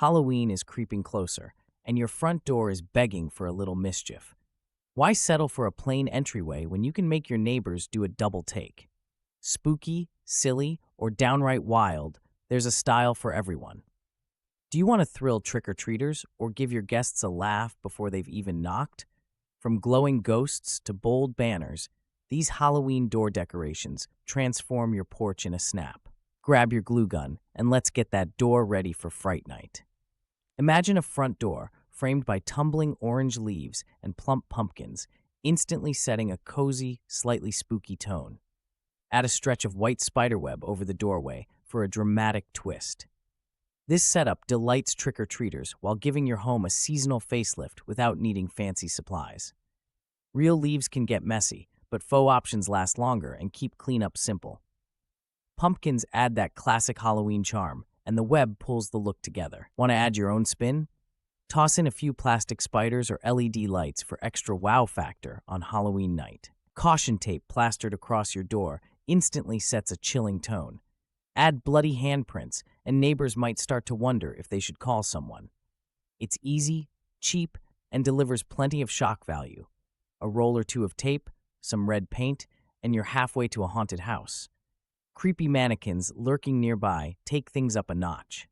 Halloween is creeping closer, and your front door is begging for a little mischief. Why settle for a plain entryway when you can make your neighbors do a double take? Spooky, silly, or downright wild, there's a style for everyone. Do you want to thrill trick-or-treaters or give your guests a laugh before they've even knocked? From glowing ghosts to bold banners, these Halloween door decorations transform your porch in a snap. Grab your glue gun and let's get that door ready for Fright Night. Imagine a front door framed by tumbling orange leaves and plump pumpkins, instantly setting a cozy, slightly spooky tone. Add a stretch of white spiderweb over the doorway for a dramatic twist. This setup delights trick-or-treaters while giving your home a seasonal facelift without needing fancy supplies. Real leaves can get messy, but faux options last longer and keep cleanup simple. Pumpkins add that classic Halloween charm, and the web pulls the look together. Want to add your own spin? Toss in a few plastic spiders or LED lights for extra wow factor on Halloween night. Caution tape plastered across your door instantly sets a chilling tone. Add bloody handprints, and neighbors might start to wonder if they should call someone. It's easy, cheap, and delivers plenty of shock value. A roll or two of tape, some red paint, and you're halfway to a haunted house. Creepy mannequins lurking nearby take things up a notch.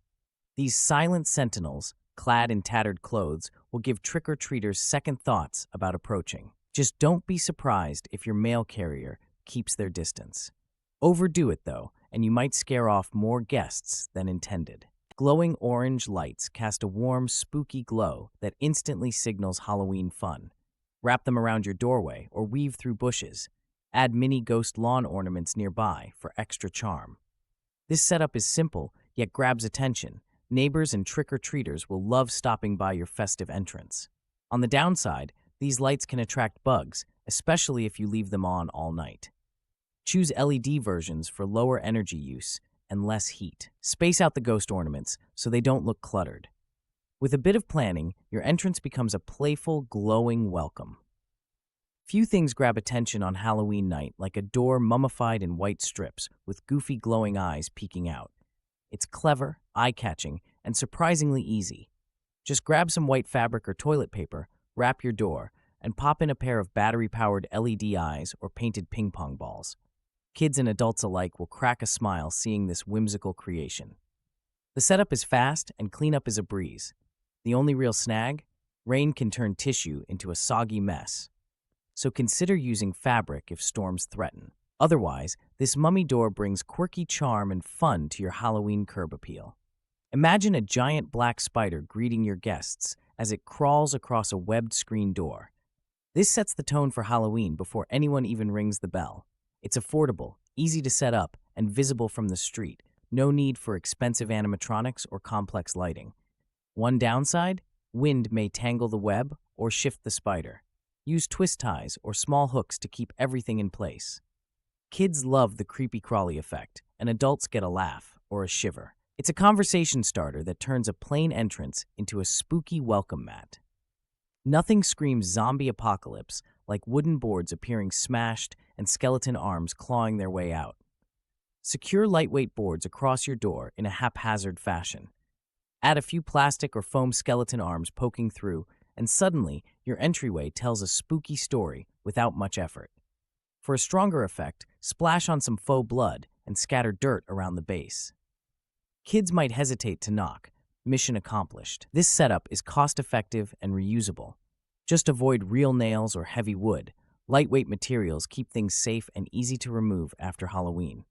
These silent sentinels, clad in tattered clothes, will give trick-or-treaters second thoughts about approaching. Just don't be surprised if your mail carrier keeps their distance. Overdo it, though, and you might scare off more guests than intended. Glowing orange lights cast a warm, spooky glow that instantly signals Halloween fun. Wrap them around your doorway or weave through bushes. Add mini ghost lawn ornaments nearby for extra charm. This setup is simple, yet grabs attention. Neighbors and trick-or-treaters will love stopping by your festive entrance. On the downside, these lights can attract bugs, especially if you leave them on all night. Choose LED versions for lower energy use and less heat. Space out the ghost ornaments so they don't look cluttered. With a bit of planning, your entrance becomes a playful, glowing welcome. Few things grab attention on Halloween night like a door mummified in white strips with goofy glowing eyes peeking out. It's clever, eye-catching, and surprisingly easy. Just grab some white fabric or toilet paper, wrap your door, and pop in a pair of battery-powered LED eyes or painted ping-pong balls. Kids and adults alike will crack a smile seeing this whimsical creation. The setup is fast and cleanup is a breeze. The only real snag? Rain can turn tissue into a soggy mess. So consider using fabric if storms threaten. Otherwise, this mummy door brings quirky charm and fun to your Halloween curb appeal. Imagine a giant black spider greeting your guests as it crawls across a webbed screen door. This sets the tone for Halloween before anyone even rings the bell. It's affordable, easy to set up, and visible from the street. No need for expensive animatronics or complex lighting. One downside? Wind may tangle the web or shift the spider. Use twist ties or small hooks to keep everything in place. Kids love the creepy crawly effect, and adults get a laugh or a shiver. It's a conversation starter that turns a plain entrance into a spooky welcome mat. Nothing screams zombie apocalypse like wooden boards appearing smashed and skeleton arms clawing their way out. Secure lightweight boards across your door in a haphazard fashion. Add a few plastic or foam skeleton arms poking through, and suddenly your entryway tells a spooky story without much effort. For a stronger effect, splash on some faux blood and scatter dirt around the base. Kids might hesitate to knock. Mission accomplished. This setup is cost-effective and reusable. Just avoid real nails or heavy wood. Lightweight materials keep things safe and easy to remove after Halloween.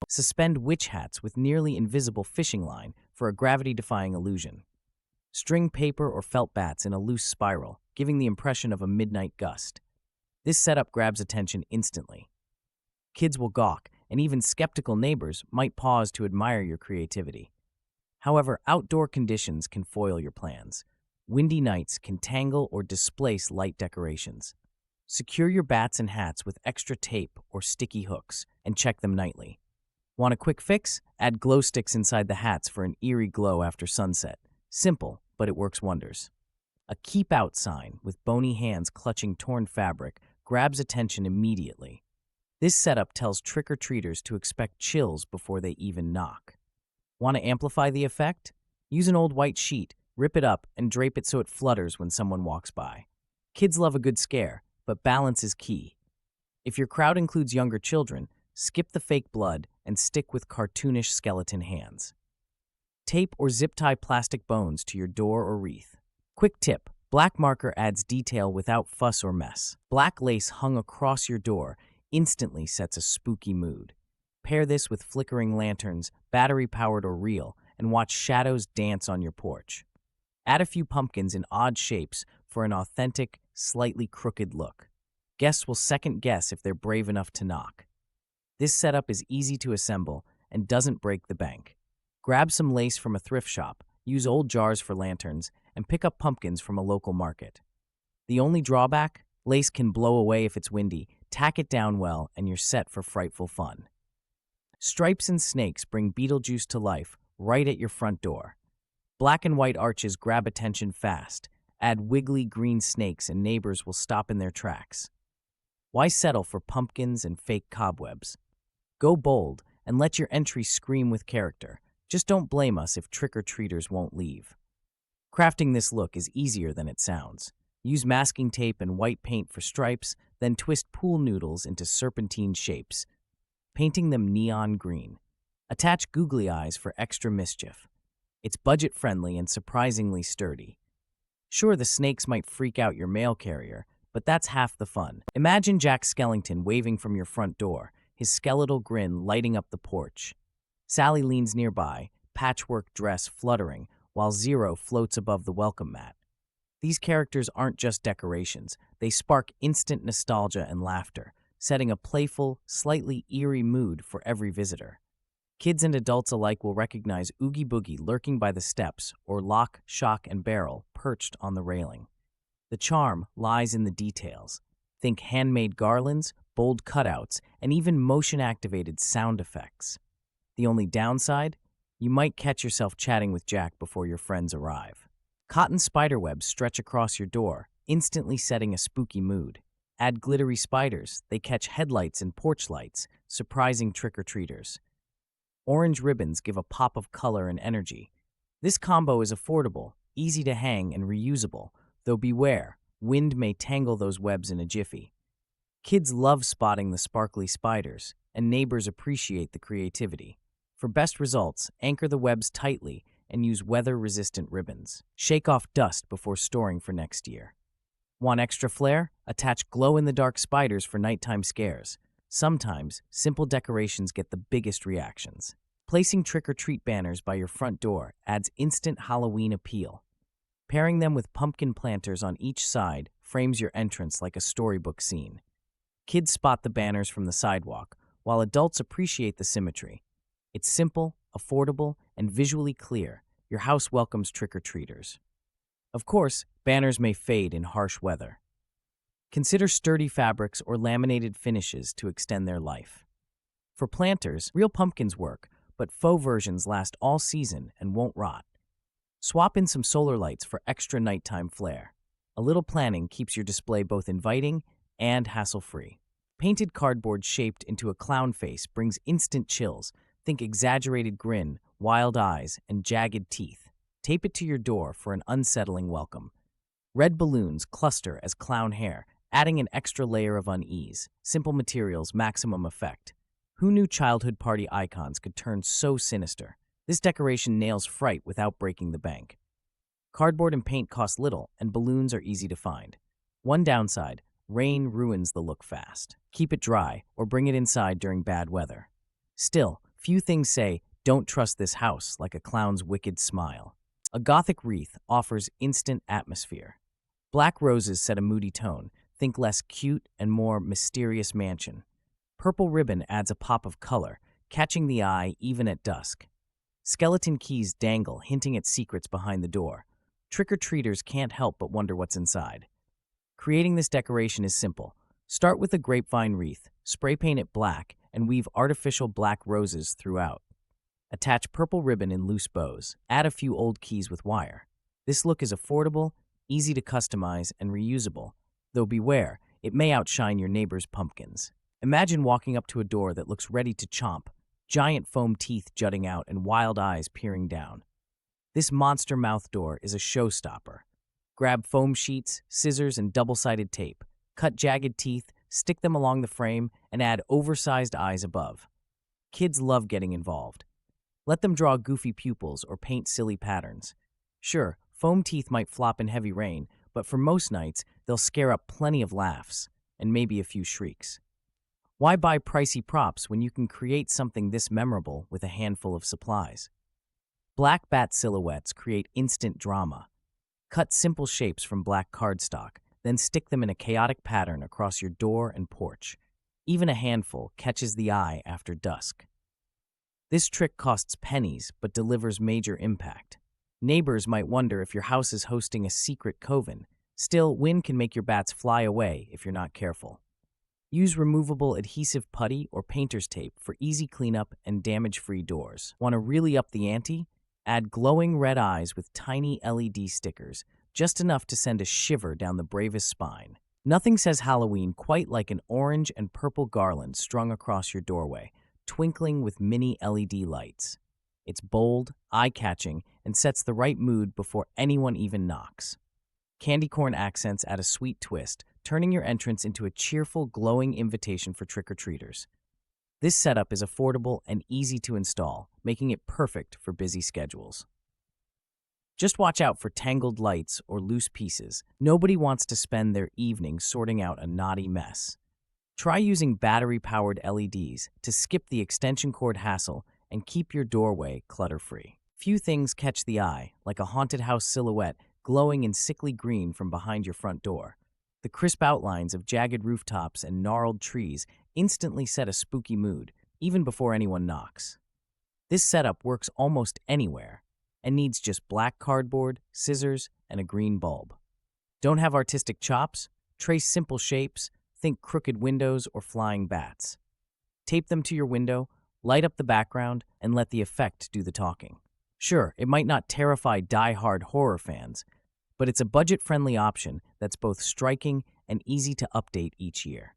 Suspend witch hats with nearly invisible fishing line for a gravity-defying illusion. String paper or felt bats in a loose spiral, giving the impression of a midnight gust. This setup grabs attention instantly. Kids will gawk, and even skeptical neighbors might pause to admire your creativity. However, outdoor conditions can foil your plans. Windy nights can tangle or displace light decorations. Secure your bats and hats with extra tape or sticky hooks, and check them nightly. Want a quick fix? Add glow sticks inside the hats for an eerie glow after sunset. Simple, but it works wonders. A keep out sign with bony hands clutching torn fabric grabs attention immediately. This setup tells trick-or-treaters to expect chills before they even knock. Want to amplify the effect? Use an old white sheet, rip it up, and drape it so it flutters when someone walks by. Kids love a good scare, but balance is key. If your crowd includes younger children, skip the fake blood and stick with cartoonish skeleton hands. Tape or zip tie plastic bones to your door or wreath. Quick tip: black marker adds detail without fuss or mess. Black lace hung across your door instantly sets a spooky mood. Pair this with flickering lanterns, battery-powered or real, and watch shadows dance on your porch. Add a few pumpkins in odd shapes for an authentic, slightly crooked look. Guests will second guess if they're brave enough to knock. This setup is easy to assemble and doesn't break the bank. Grab some lace from a thrift shop, use old jars for lanterns, and pick up pumpkins from a local market. The only drawback? Lace can blow away if it's windy. Tack it down well and you're set for frightful fun. Stripes and snakes bring Beetlejuice to life right at your front door. Black and white arches grab attention fast. Add wiggly green snakes and neighbors will stop in their tracks. Why settle for pumpkins and fake cobwebs? Go bold and let your entry scream with character. Just don't blame us if trick-or-treaters won't leave. Crafting this look is easier than it sounds. Use masking tape and white paint for stripes, then twist pool noodles into serpentine shapes, painting them neon green. Attach googly eyes for extra mischief. It's budget-friendly and surprisingly sturdy. Sure, the snakes might freak out your mail carrier, but that's half the fun. Imagine Jack Skellington waving from your front door, his skeletal grin lighting up the porch. Sally leans nearby, patchwork dress fluttering, while Zero floats above the welcome mat. These characters aren't just decorations, they spark instant nostalgia and laughter, setting a playful, slightly eerie mood for every visitor. Kids and adults alike will recognize Oogie Boogie lurking by the steps or Lock, Shock, and Barrel perched on the railing. The charm lies in the details. Think handmade garlands, bold cutouts, and even motion-activated sound effects. The only downside? You might catch yourself chatting with Jack before your friends arrive. Cotton spiderwebs stretch across your door, instantly setting a spooky mood. Add glittery spiders, they catch headlights and porch lights, surprising trick-or-treaters. Orange ribbons give a pop of color and energy. This combo is affordable, easy to hang, and reusable, though beware, wind may tangle those webs in a jiffy. Kids love spotting the sparkly spiders, and neighbors appreciate the creativity. For best results, anchor the webs tightly and use weather-resistant ribbons. Shake off dust before storing for next year. Want extra flair? Attach glow-in-the-dark spiders for nighttime scares. Sometimes, simple decorations get the biggest reactions. Placing trick-or-treat banners by your front door adds instant Halloween appeal. Pairing them with pumpkin planters on each side frames your entrance like a storybook scene. Kids spot the banners from the sidewalk, while adults appreciate the symmetry. It's simple, affordable, and visually clear. Your house welcomes trick-or-treaters. Of course, banners may fade in harsh weather. Consider sturdy fabrics or laminated finishes to extend their life. For planters, real pumpkins work, but faux versions last all season and won't rot. Swap in some solar lights for extra nighttime flair. A little planning keeps your display both inviting and hassle-free. Painted cardboard shaped into a clown face brings instant chills. Think exaggerated grin, wild eyes, and jagged teeth. Tape it to your door for an unsettling welcome. Red balloons cluster as clown hair, adding an extra layer of unease. Simple materials, maximum effect. Who knew childhood party icons could turn so sinister? This decoration nails fright without breaking the bank. Cardboard and paint cost little, and balloons are easy to find. One downside: rain ruins the look fast. Keep it dry or bring it inside during bad weather. Still, few things say, "Don't trust this house," like a clown's wicked smile. A Gothic wreath offers instant atmosphere. Black roses set a moody tone. Think less cute and more mysterious mansion. Purple ribbon adds a pop of color, catching the eye even at dusk. Skeleton keys dangle, hinting at secrets behind the door. Trick-or-treaters can't help but wonder what's inside. Creating this decoration is simple. Start with a grapevine wreath, spray paint it black, and weave artificial black roses throughout. Attach purple ribbon in loose bows. Add a few old keys with wire. This look is affordable, easy to customize, and reusable, though beware, it may outshine your neighbor's pumpkins. Imagine walking up to a door that looks ready to chomp, giant foam teeth jutting out and wild eyes peering down. This monster mouth door is a showstopper. Grab foam sheets, scissors, and double-sided tape. Cut jagged teeth, stick them along the frame, and add oversized eyes above. Kids love getting involved. Let them draw goofy pupils or paint silly patterns. Sure, foam teeth might flop in heavy rain, but for most nights, they'll scare up plenty of laughs and maybe a few shrieks. Why buy pricey props when you can create something this memorable with a handful of supplies? Black bat silhouettes create instant drama. Cut simple shapes from black cardstock, then stick them in a chaotic pattern across your door and porch. Even a handful catches the eye after dusk. This trick costs pennies but delivers major impact. Neighbors might wonder if your house is hosting a secret coven. Still, wind can make your bats fly away if you're not careful. Use removable adhesive putty or painter's tape for easy cleanup and damage-free doors. Want to really up the ante? Add glowing red eyes with tiny LED stickers, just enough to send a shiver down the bravest spine. Nothing says Halloween quite like an orange and purple garland strung across your doorway, twinkling with mini LED lights. It's bold, eye-catching, and sets the right mood before anyone even knocks. Candy corn accents add a sweet twist, turning your entrance into a cheerful, glowing invitation for trick-or-treaters. This setup is affordable and easy to install, making it perfect for busy schedules. Just watch out for tangled lights or loose pieces. Nobody wants to spend their evening sorting out a knotty mess. Try using battery-powered LEDs to skip the extension cord hassle and keep your doorway clutter-free. Few things catch the eye, like a haunted house silhouette glowing in sickly green from behind your front door. The crisp outlines of jagged rooftops and gnarled trees instantly set a spooky mood, even before anyone knocks. This setup works almost anywhere and needs just black cardboard, scissors, and a green bulb. Don't have artistic chops? Trace simple shapes, think crooked windows or flying bats. Tape them to your window, light up the background, and let the effect do the talking. Sure, it might not terrify die-hard horror fans, but it's a budget-friendly option that's both striking and easy to update each year.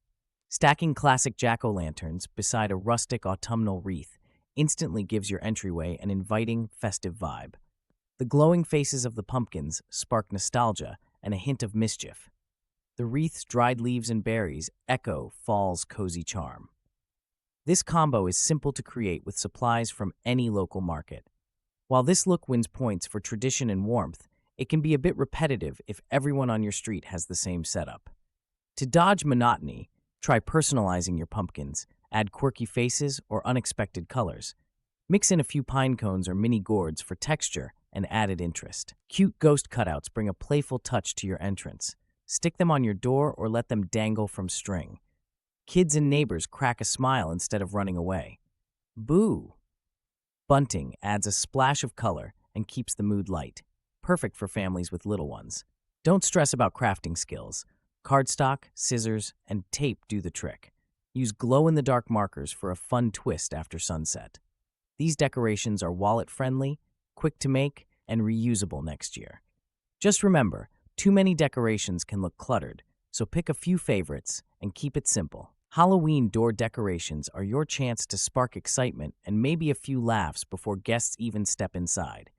Stacking classic jack-o'-lanterns beside a rustic autumnal wreath instantly gives your entryway an inviting, festive vibe. The glowing faces of the pumpkins spark nostalgia and a hint of mischief. The wreath's dried leaves and berries echo fall's cozy charm. This combo is simple to create with supplies from any local market. While this look wins points for tradition and warmth, it can be a bit repetitive if everyone on your street has the same setup. To dodge monotony, try personalizing your pumpkins, add quirky faces or unexpected colors. Mix in a few pine cones or mini gourds for texture and added interest. Cute ghost cutouts bring a playful touch to your entrance. Stick them on your door or let them dangle from string. Kids and neighbors crack a smile instead of running away. Boo! Bunting adds a splash of color and keeps the mood light. Perfect for families with little ones. Don't stress about crafting skills. Cardstock, scissors, and tape do the trick. Use glow-in-the-dark markers for a fun twist after sunset. These decorations are wallet-friendly, quick to make, and reusable next year. Just remember, too many decorations can look cluttered, so pick a few favorites and keep it simple. Halloween door decorations are your chance to spark excitement and maybe a few laughs before guests even step inside.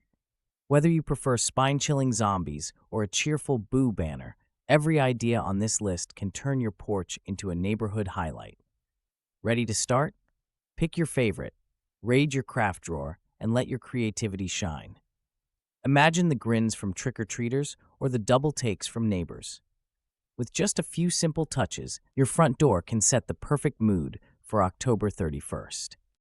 Whether you prefer spine-chilling zombies or a cheerful boo banner, every idea on this list can turn your porch into a neighborhood highlight. Ready to start? Pick your favorite, raid your craft drawer, and let your creativity shine. Imagine the grins from trick-or-treaters or the double takes from neighbors. With just a few simple touches, your front door can set the perfect mood for October 31st.